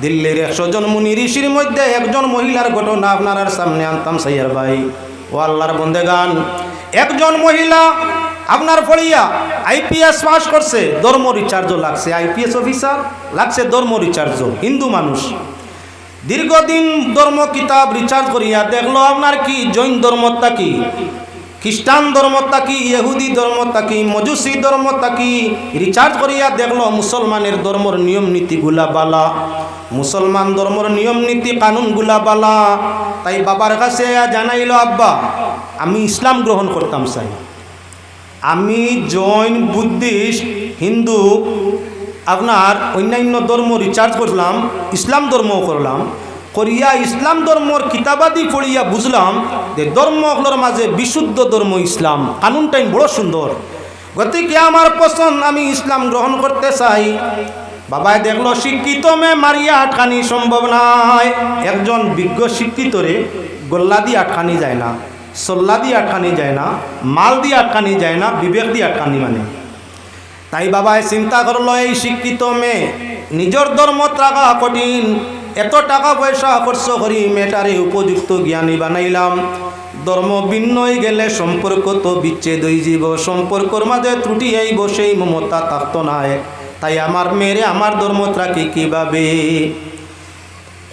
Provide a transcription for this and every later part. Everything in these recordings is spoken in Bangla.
দিল্লির 100 জন মুনি ঋষির মধ্যে একজন মহিলার ঘটনা আপনার সামনে আনতাম সাইয়ার ভাই। ও আল্লাহর বন্দেগান, একজন মহিলা আপনার পড়িয়া IPS পাস করছে, ধর্ম রিচার্জও লাগছে, IPS অফিসার লাগছে, ধর্ম রিচার্জও, হিন্দু মানুষ। দীর্ঘদিন ধর্ম কিতাব রিচার্জ করিয়া দেখলো আপনার কি জৈন ধর্মটা কি, খ্রিস্টান ধর্মটা কি, ইহুদি ধর্মটা কি, মজুসি ধর্মটা কি, রিচার্জ করিয়া দেখলো মুসলমানের ধর্মর নিয়ম নীতিগুলা বালা, মুসলমান ধর্মর নিয়ম নীতি কানুনগুলা বালা। তাই বাবার কাছে জানাইল, আব্বা আমি ইসলাম গ্রহণ করতাম চাই, আমি জৈন, বুদ্ধিস্ট, হিন্দু আপনার অন্যান্য ধর্ম রিচার্জ করলাম, ইসলাম ধর্ম করলাম, করিয়া ইসলাম ধর্মর কিতাবাদি পড়িয়া বুঝলাম যে ধর্মগুলোর মাঝে বিশুদ্ধ ধর্ম ইসলাম, কানুনটাই বড় সুন্দর, গতিকে আমার পছন্দ, আমি ইসলাম গ্রহণ করতে চাই। বাবায় দেখলো শিক্ষিত মেয়ে মারিয়া আটকানি সম্ভব নয়। একজন বিজ্ঞ শিক্ষিতরে গোল্লা দিয়ে আটকানি যায় না, সল্লা দিয়ে আটকানি যায় না, মাল দিয়ে আটকানি যায় না, বিবেক দিয়ে আটকানি মানে। তাই বাবায় চিন্তা করলো এই শিক্ষিত মেয়ে নিজের ধর্ম রাখা কঠিন, এত টাকা পয়সা খরচ করি মেয়েটারে উপযুক্ত জ্ঞানী বানাইলাম, ধর্ম ভিন্ন হয়ে গেলে সম্পর্ক তো বিচ্ছেদ হয়ে যাব, সম্পর্কর মাঝে ত্রুটি আইব, সেই মমতা থাকতো না। তাই আমার মেয়েরে আমার ধর্ম রাখি কিভাবে।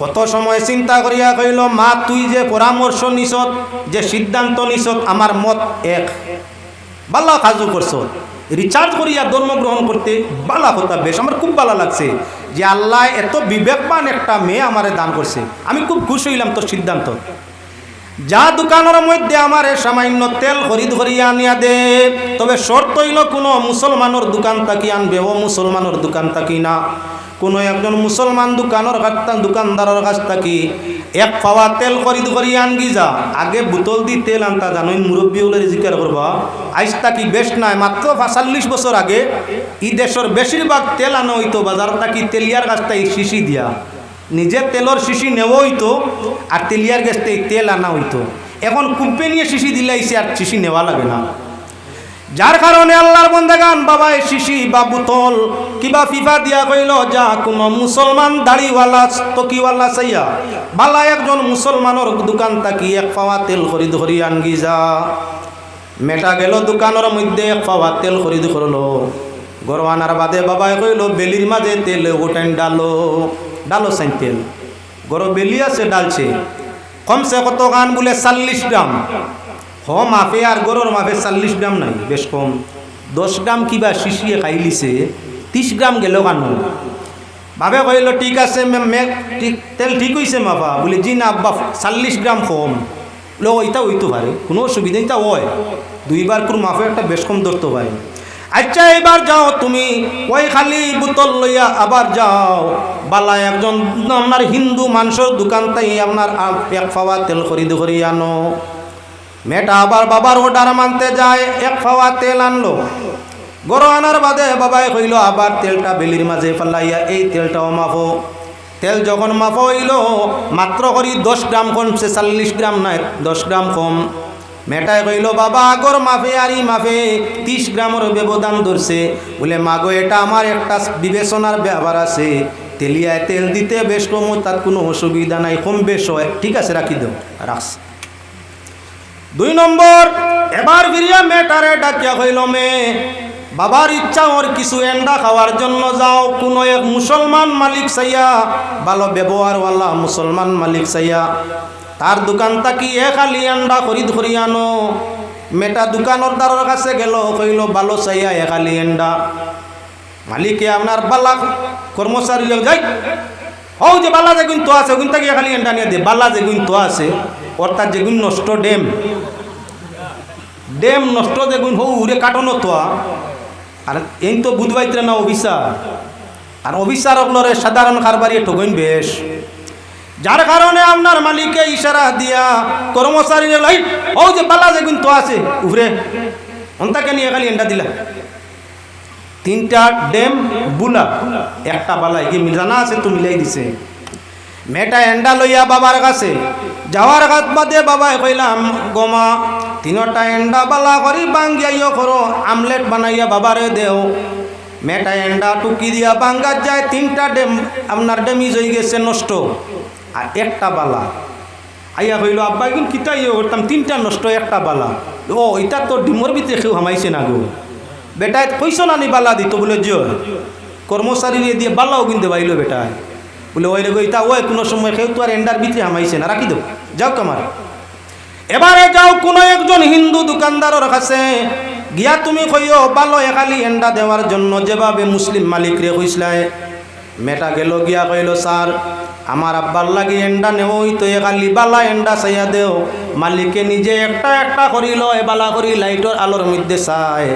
কত সময় চিন্তা করিয়া কইল, মা তুই যে পরামর্শ নিছত, যে সিদ্ধান্ত নিছত, আমার মত এক, বালা কাজু করছ, রিচার্জ করিয়া ধর্ম গ্রহণ করতে বালা কথা, বেশ আমার খুব ভালো লাগছে যে আল্লাহ এত বিবেকবান একটা মেয়ে আমারে দান করছে, আমি খুব খুশি হইলাম তোর সিদ্ধান্ত। যা দোকানের মধ্যে আমার সামান্য তেল খরিদ করিয়া আনিয়া দে, তবে শর্ত হইল কোনো মুসলমানের দোকান থাকি আনবে, ও মুসলমানের দোকান থাকি না, কোনো একজন মুসলমান দোকানদারের কাছ থাকি এক পাওয়া তেল খরিদ করিয়া আনগি যা। আগে বোতল দি তেল আনতা জানোই, মুরব্বী হলে জিজ্ঞাসা করবা, আজ তাকি বেশ নাই, মাত্র 40 বছর আগে এই দেশের বেশিরভাগ তেল আনা হইতো বাজার থাকি তেলিয়ার কাছ থেকে শিশি দিয়া, নিজে তেলর শিশি নেওয়া হইতো আর তেলিয়ার কাছ থেকে তেল আনা হইতো। এখন কোম্পানিয়ে শিশি দিলাইছে আর শিশি নেওয়া লাগে না, যার কারণে আল্লাহর বন্দেগান বাবাই শিশি বা বোতল কিবা ফিফা দিয়া কইল, যা কোনো মুসলমান দাড়িওয়ালা তকিওয়ালা চাইয়া বালা একজন মুসলমানের দোকান থাকি এক পাওয়া তেল খরিদ করি আনগি যা। মেটা গেল দোকানের মধ্যে এক পাওয়া তেল খরিদ করলো, গরু আনার বাদে বাবাই কইল, বেলির মাঝে তেল ওটাই ডালো, ডালো সাইন তেল, গরু বেলি আছে ডালছে, কমসে কত গান বলে 40 গ্রাম, হ মাফে আর গরুর মাফে 40 গ্রাম নাই, বেশ কম, 10 গ্রাম কিবা শিশিয়ে খাইলিছে, 30 গ্রাম গেল কানো। ভাবে কইল ঠিক আছে ঠিক তেল ঠিক হয়েছে মাফা, বলে জি না আব্বা 40 গ্রাম কম, লো ওইটা হইতো পারে, কোনো অসুবিধা এটা হয়, 2 বার করে মাফে একটা বেশ কম ধরতে পারে। আচ্ছা এবার যাও তুমি ওই খালি বোতল লইয়া আবার যাও বালা একজন আপনার হিন্দু মানুষের দোকান তাই আপনার এক পাওয়া তেল খরিদ করি আনো। মেয়েটা আবার বাবার অর্ডার মানতে যায়, এক পাওয়া তেল আনলো, গরু আনার বাদে বাবাই কইল আবার তেলটা বেলির মাঝে ফেলাইয়া এই তেলটাও মাফো। তেল যখন মাফো হইল মাত্র করি 10 গ্রাম কমছে, 40 গ্রাম নাই 10 গ্রাম কম। মেয়েটাই কইল বাবা আগর মাফে আর ই মাফে 30 গ্রামের ব্যবধান ধরছে, বলে মাগো এটা আমার একটা বিবেচনার ব্যাপার আছে, তেলিয়ায় তেল দিতে বেশ কম, তার কোনো অসুবিধা নাই, কম বেশ হয়, ঠিক আছে রাখি দাও, রাখস। 2 নম্বর এবার ফিরিয়া মেয়েটারে ডাকিয়া কইল, মেয়ে বাবার ইচ্ছা ওর কিছু এন্ডা খাওয়ার জন্য যাও, কোনো এক মুসলমান মালিক চাইয়া, ভালো ব্যবহারওয়ালা মুসলমান মালিক চাইয়া, তার দোকান থাকি খালি এন্ডা খরিদ করি আনো। মেয়েটা দোকানের দ্বারের কাছে গেল, কইল ভালো চাইয়া খালি এন্ডা। মালিকে আপনার বালা কর্মচারী যাই, ও যে বালা যেগুন তো আছে ওগুন থাকি খালি এন্ডা নিয়ে দে, বালা যেগুন তো আছে অর্থাৎ যেগুন নষ্ট ডেম নষ্ট যেগুন হৌ উড়ে কাটানো তো, আর এই তো বুধবাইত্রে না অফিসার, আর অফিসারগুলোরে সাধারণ কারবারি ঠগইন বেশ, যার কারণে আপনার মালিকে ইশারা দিয়া কর্মচারী লাই ও যে বালা যেগুন তো আছে উভরে অন্তাকে নিয়ে খালি এন্ডা দিলা। 3টা ডেম বুলা একটা বালা এগিয়ে জানা আছে তো মিলাই দিছে। মেয়েটা এন্ডা লইয়া বাবার কাছে যাওয়ার কাত বাদে বাবাই কইলাম গোমা 3টা এন্ডা বালা করি বাঙ্গিয়াইও করো, আমলেট বানাইয়া বাবারে দেও। মেটা এন্ডা টুকি দিয়া বাঙ্গার যায়, 3টা ডেম আপনার ড্যামেজ হয়ে গেছে, নষ্ট, আর একটা বালা। আইয়া কইল আব্বা কিন্তু কিতা ইয়ে করতাম, 3টা নষ্ট, একটা বালা। ও এটা তো ডিমর ভিতরে কেউ হামাইছে না গো, বেটায় কইস না নি বালা দিত বলে, জোর কর্মচারী দিয়ে বালাও কিনতে পাইল বেটায় বলে, ওই রে ইতা ওই কোনো সময় কেউ তো আর এন্ডার ভিতরে হামাইছে না, রাখি দেও, যাও কামার। এবারে যাও কোনো একজন হিন্দু দোকানদারের কাছে গিয়া তুমি কইও বালো একালি এন্ডা দেওয়ার জন্য, যেভাবে মুসলিম মালিক রে কইসলায়। মেটা গেল গিয়া কইল, স্যার আমার আব্বার লাগি এন্ডা নেও, তো একালি বালা এন্ডা চাইয়া দেও। মালিকে নিজে একটা একটা করিল, বালা করি লাইটর আলোর মধ্যে চায়,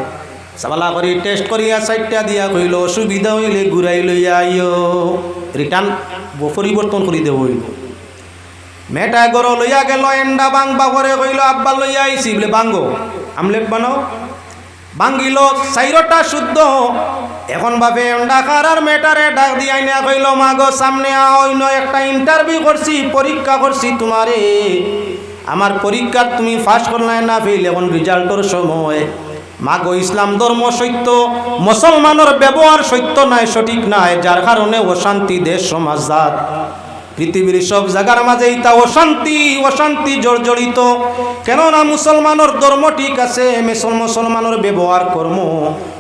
বালা করি টেস্ট করিয়া 4টা দিয়া কইল, অসুবিধা হইলে ঘুরাই লইয়া আইও, রিটার্ন পরিবর্তন করি দেব হইল। মেটা গরো লইয়া গেল, এন্ডা বাংবা করে কইল আব্বা লইয়া আইছি, বলে বাঙ্গো আমলেট বানাও। বাঙ্গিল 4টা শুদ্ধ। এখন ভাবে এন্ডা খারার মেটারে ডাক দিয়া না কইল, মাগো সামনে অন্য একটা ইন্টারভিউ করছি, পরীক্ষা করছি তোমারে, আমার পরীক্ষা তুমি ফার্স্ট করলে না ফেল, এখন রেজাল্টর সময়। মাগো ইসলাম ধর্ম সত্য, মুসলমানের ব্যবহার সত্য নাই, সঠিক নাই, যার কারণে অশান্তি দেশ সমাজ জাত, পৃথিবীর সব জায়গার মাঝে ইতা অশান্তি জর্জরিত। কেননা মুসলমানের ধর্ম ঠিক আছে, মুসলমানের ব্যবহার কর্ম,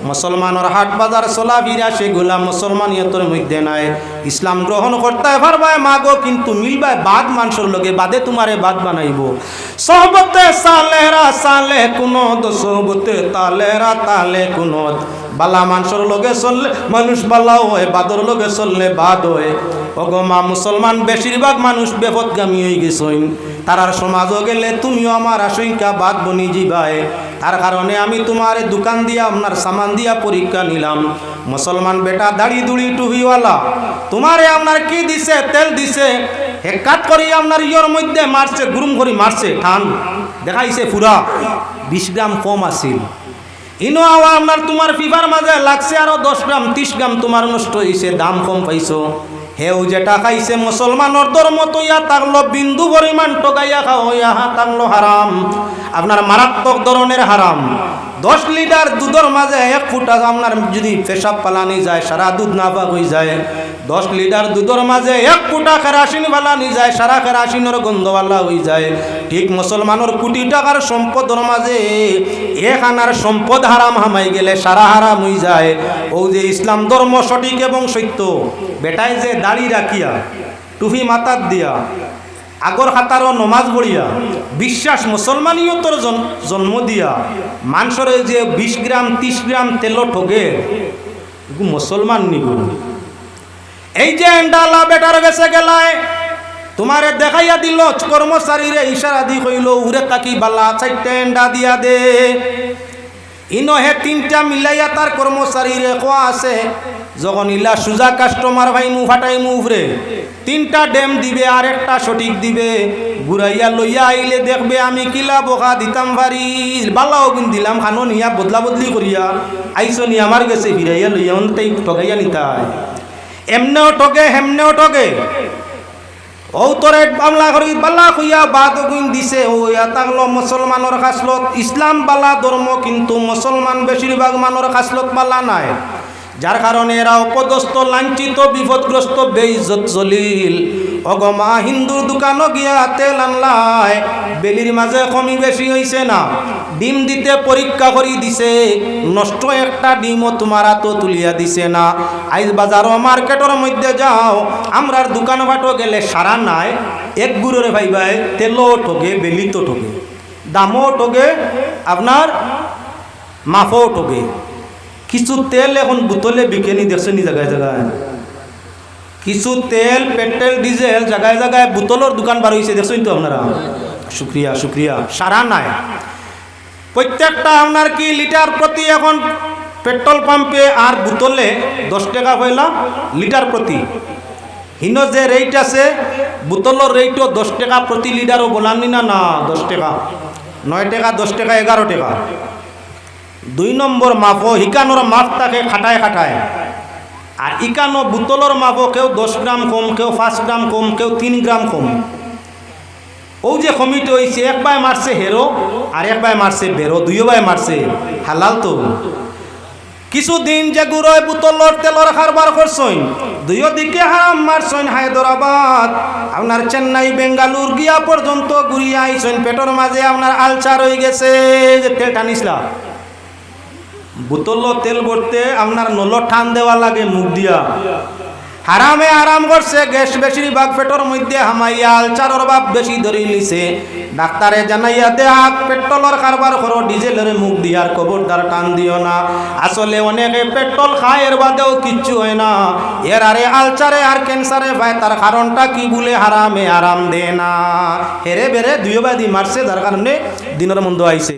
মুসলমানের হাট বাজার চলাফেরা সেগুলা মুসলমানিয়তের মধ্যে নাই। ইসলাম গ্রহণ করতে পারবায় মাগো, কিন্তু মিলবায় বাদ মানুষের লগে, বাদে তোমারে বাদ বানাইব। সহবতে সালেহরা সালেহ কুনত, সহবতে তালেহরা তালে কুনত। বালা মানুষের লগে চললে মানুষ বালা হয়, বাদর লগে চললে বাদ হয়। অগমা মুসলমান বেশিরভাগ মানুষ বেপথগামী হয়ে গেছেন, তারার সমাজও গেলে তুমিও আমার আশঙ্কা বাদ বনি যাবাই। তার কারণে আমি তোমার দোকান দিয়া আপনার সামান দিয়া পরীক্ষা নিলাম। মুসলমান বেটা দাড়ি দুড়ি টুপিওয়ালা, তোমারে আপনার কি দিছে, তেল দিছে, হেকাত করি আপনার ইয়র মধ্যে মারছে, গুরুম করি মারছে, ঠান দেখাইছে পুরা 20 গ্রাম কম আছিল। ইনো আপনার তোমার ফিভার মাঝে লাগছে আরো 10 গ্রাম 30 গ্রাম তোমার নষ্ট হয়েছে, দাম কম পাইছো। হেউ যেটা খাইছে মুসলমানের ধর্ম তৈয়া থাকলো, বিন্দু পরিমাণ টোকাইয়া খাওয়া থাকলো হারাম, আপনার মারাত্মক ধরনের হারাম। 10 লিটার দুধের মাঝে 1 ফুটা আপনার যদি পেশাব পালানি যায়, সারা দুধ না পাক হয়ে যায়। 10 লিটার দুধের মাঝে 1 ফুটা কেরাসিন পালানি যায়, সারা কেরাসিনের গন্ধওয়ালা হয়ে যায়। ঠিক মুসলমানের কোটি টাকার সম্পদের মাঝে 1 আনার সম্পদ হারাম হামাই গেলে সারা হারাম হয়ে যায়। ও যে ইসলাম ধর্ম সঠিক এবং সত্য, বেটায় যে দাড়ি রাখিয়া টুপি মাথার দিয়া আগর খাতারও নমাজ পড়িয়া বিশ্বাস মুসলমানিয়তর জন্ম দিয়া মানুষের যে 20 গ্রাম 30 গ্রাম তেল ঠগে, মুসলমান নিব। এই যে এন্ডালা বেটার গেছে গেলায় তোমারে দেখাইয়া দিল, কর্মচারীরে ইশারা দি কইল, উরে তাকি বালা 4টা এন্ডা দিয়া দে। ইনো হে 3টা মিলাইয়া তার কর্মচারীরে কোয়া আছে, যখন ইলা সুজা কাস্টমার ভাই মু ফাটাই মু উফরে 3টা ডেম দিবে আর একটা সঠিক দিবে, ঘুরাইয়া লইয়া আইলে দেখবে আমি কিলা বোকা দিতাম পারি, বালাও গুণ দিলাম, খানো নিয়া বদলা বদলি করিয়া আইসো নি আমার গেছে ফিরাইয়া লইয়া তাই ঠগাইয়া নিতাই। এমনেও ঠগে হেমনেও ঠগে। ও তোরে বাংলা করি বালা কইয়া বাদ গুণ দিছে, ও ইয়া তাগলো মুসলমানের খাসলত, ইসলাম বালা ধর্ম, কিন্তু মুসলমান বেশিরভাগ মানুষের খাসলত বালা নাই, যার কারণে এরা অপদস্থ, লাঞ্ছিত, বিপদগ্রস্ত, বেইজ্জত জলিল। অগমা হিন্দুর দোকানও গিয়া তেল আনলায়, বেলির মাঝে কমি বেশি হইছে না, ডিম দিতে পরীক্ষা করি দিছে, নষ্ট একটা ডিমও তোমার তো তুলিয়া দিছে না। আইজ বাজার মার্কেটের মধ্যে যাও, আমরার দোকান বাটো গেলে সারা নাই, এক গুড়রে ভাই ভাই তেলও ঠগে, বেলি তো ঠগে, দামও ঠগে, আপনার মাফও ঠগে। কিছু তেল এখন বোতলে বিকেনি দেখছেন জায়গায় জায়গায়, কিছু তেল পেট্রোল ডিজেল জায়গায় জায়গায় বোতলের দোকান বার হয়েছে, দেখছেন তো আপনারা। শুক্রিয়া শুক্রিয়া, সারা নাই। প্রত্যেকটা আপনার কি লিটার প্রতি এখন পেট্রোল পাম্পে আর বোতলে 10 টাকা পয়লা লিটার প্রতি। হিনো যে রেট আছে বোতলের রেটও 10 টাকা প্রতি লিটারও বলানি না, না 10 টাকা, 9 টাকা, 10 টাকা, 11 টাকা। 2 নম্বর মাপও হিকানোর মাপ তাকে খাটায় খাটায়, আর ইকানো বোতলের মাপও কেউ 10 গ্রাম কম, কেউ 5 গ্রাম কম, কেউ 3 গ্রাম কম। ও যে কমিটি হয়েছে, এক বাই মারছে হেরো আর এক বাই মারছে বেরো, 2 বাই মারছে হালাল তো। কিছুদিন যে গুড়োয় বোতলর তেলর কারবার করছইন, দুইও দিকে হারাম মারছইন, হায়দ্রাবাদ আপনার চেন্নাই বেঙ্গালুর গিয়া পর্যন্ত ঘুরিয়া আইছইন, পেটর মাঝে আপনার আলচার হয়ে গেছে। যে তেল টানিসলা বোতল তেল ভরতে আপনার নল টান দেওয়া লাগে মুখ দিয়া। হারামে আরাম করছে, গ্যাস বেশিরভাগ পেটর মধ্যে হামাইয়া আলচারর বাপ বেশি ধরে লিছে। ডাক্তারে জানাইয়া দেখ পেট্রোলের কারবার করো, ডিজেলের মুখ দিয়ার খবরদার টান দিও না। আসলে অনেকে পেট্রোল খায়, এর বাদেও কিচ্ছু হয় না, এর আরে আলচারে আর ক্যান্সারে পায়। তার কারণটা কি বলে হারামে আরাম দে না, হেরে বেড়ে দুই বাদি মারছে, যার কারণে দিনের মন্দ আইছে।